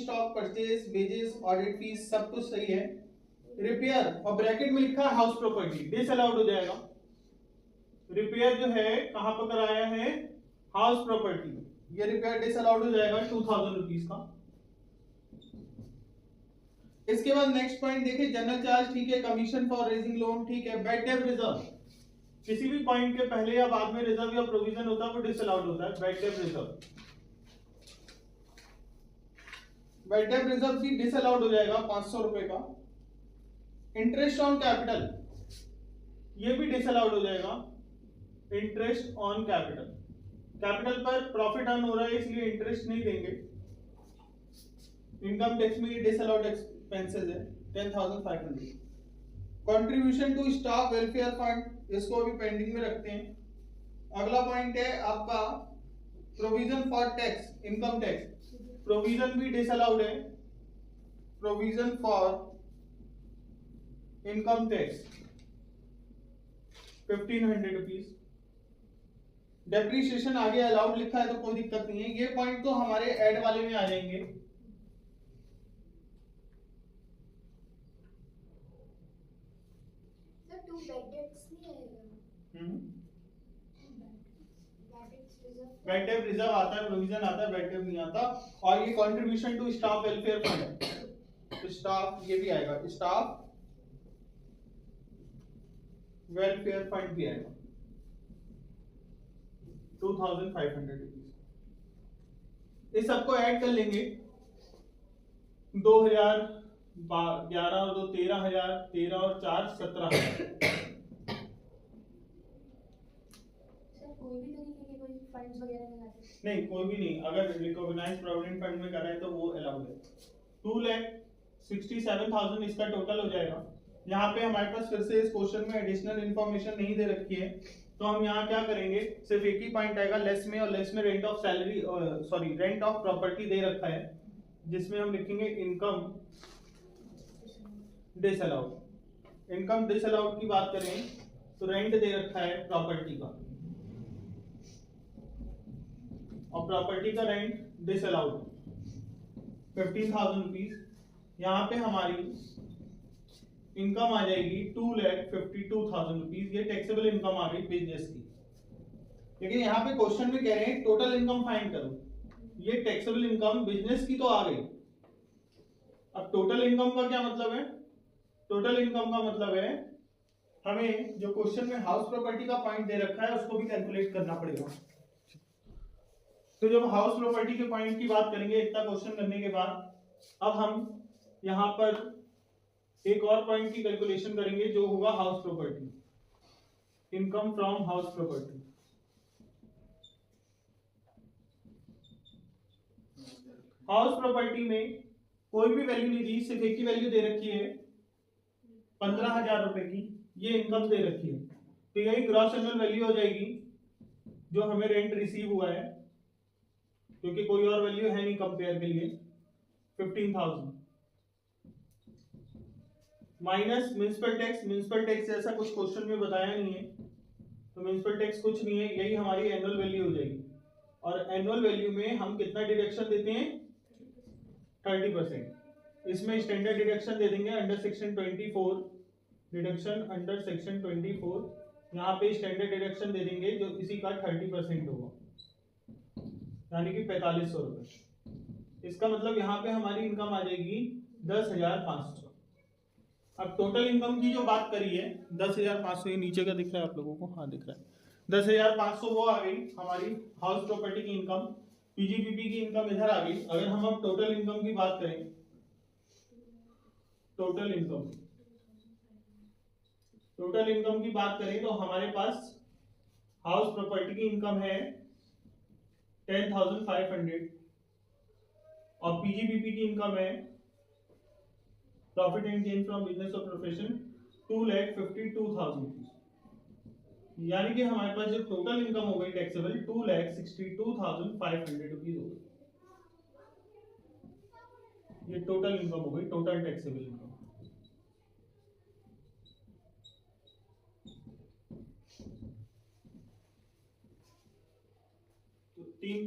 Stock, purchase, wages, audit fees सब कुछ सही है। रिपेयर और ब्रैकेट में लिखा है हाउस प्रॉपर्टी, डिसअलाउड हो जाएगा। रिपेयर जो है कहां पर कराया है, हाउस प्रॉपर्टी, ये रिपेयर डिसअलाउड हो जाएगा 2000 रुपीज का। इसके बाद नेक्स्ट पॉइंट देखिए, जनरल चार्ज ठीक है, कमीशन फॉर रेजिंग लोन ठीक है, बैड डेट रिजर्व, किसी भी पॉइंट के पहले या बाद में रिजर्व या प्रोविजन होता है वो डिसअलाउड होता है, bad debt reserve. Bad debt reserve भी डिसअलाउड हो जाएगा 500 रुपए का। इंटरेस्ट ऑन कैपिटल ये भी डिसअलाउड हो जाएगा, इंटरेस्ट ऑन कैपिटल, कैपिटल पर प्रॉफिट अर्न हो रहा है इसलिए इंटरेस्ट नहीं देंगे। इनकम टैक्स में ये डिसअलाउड एक्सपेंसेस है 10,500। Contribution to staff welfare fund, इसको भी पेंडिंग में रखते हैं। अगला पॉइंट है आपका provision for tax, income tax, provision भी डिसअलाउड है, provision for income tax 1500 rupees. Depreciation आगे अलाउड लिखा है तो कोई दिक्कत नहीं है, ये पॉइंट तो हमारे ऐड वाले में आ जाएंगे। बैड डेट रिजर्व आता है, प्रोविजन आता है, बैड डेट नहीं आता। और ये contribution to staff welfare fund, तो स्टाफ ये भी आएगा, स्टाफ वेलफेयर फंड भी आएगा 2500 रुपीज। इस सबको ऐड कर लेंगे, 2011 और 2 13,000, 13 और 4 17,000। नहीं कोई भी नहीं, अगर रिकॉग्नाइज्ड प्रोविडेंट फंड में करा है तो वो अलाउड है। 2,67,000 इसका टोटल हो जाएगा। यहाँ पे हमारे पास फिर से इस क्वेश्चन में एडिशनल इंफॉर्मेशन नहीं दे रखी है, तो हम यहाँ क्या करेंगे, सिर्फ एक ही पॉइंट आएगा लेस में, और लेस में rent of salary sorry rent of property दे रखा है, जिसमें हम लिखेंगे इनकम डिसअलाउड। इनकम डिसअलाउड की बात करें तो रेंट दे रखा है प्रॉपर्टी का, और प्रॉपर्टी का रेंट डिसअलाउड 15,000 रुपीज। यहाँ पे हमारी इनकम आ जाएगी 2,52,000 रुपीज, ये टैक्सेबल इनकम आ गई बिजनेस की। लेकिन यहाँ पे क्वेश्चन में कह रहे हैं टोटल इनकम फाइंड करो, ये टैक्सेबल इनकम बिजनेस की तो आ गई। अब टोटल इनकम का क्या मतलब है, टोटल इनकम का मतलब है हमें जो क्वेश्चन में हाउस प्रॉपर्टी का पॉइंट दे रखा है उसको भी कैलकुलेट करना पड़ेगा। तो जब हाउस प्रॉपर्टी के पॉइंट की बात करेंगे इतना क्वेश्चन करने के बाद, अब हम यहां पर एक और पॉइंट की कैलकुलेशन करेंगे जो होगा house property, income from house property. House property में कोई भी वैल्यू नहीं दी, सिर्फ एक ही वैल्यू दे रखी है 15,000 रुपए की, ये इनकम दे रखी है, तो यही ग्रॉस एनुअल वैल्यू हो जाएगी जो हमें रेंट रिसीव हुआ है, क्योंकि कोई और वैल्यू है नहीं कंपेयर के लिए। 15,000 minus municipal tax, municipal tax ऐसा कुछ क्वेश्चन में बताया नहीं है, तो म्युनिसिपल टैक्स कुछ नहीं है, यही हमारी एनुअल वैल्यू हो जाएगी। और एनुअल वैल्यू में हम कितना डिडक्शन देते हैं, 30%। इसमें स्टैंडर्ड डिडक्शन दे देंगे under section 24, deduction under section 24, यहाँ पे स्टैंडर्ड डिडक्शन दे देंगे जो इसी का 30% होगा, यानी कि 4500 रुपए। इसका मतलब यहाँ पे हमारी इनकम आ जाएगी 10,500। अब टोटल इनकम की जो बात करी है 10,500, ये नीचे का दिख रहा है आप लोगों को, हाँ दिख रहा है 10,500, वो आ गई हमारी हाउस प्रॉपर्टी की इनकम। पीजीपीपी की इनकम इधर आ गई। अगर हम अब टोटल इनकम की बात करें, टोटल इनकम की बात करें तो हमारे पास हाउस प्रॉपर्टी की इनकम है 10,500, और पीजीपीपी की इनकम है profit and gain from business और प्रोफेशन 2,52,000, यानी कि हमारे पास जो टोटल इनकम हो गई टैक्सेबल 2,62,500 रुपीज हो गई। ये टोटल इनकम हो गई, टोटल टैक्सेबल इनकम। तो 3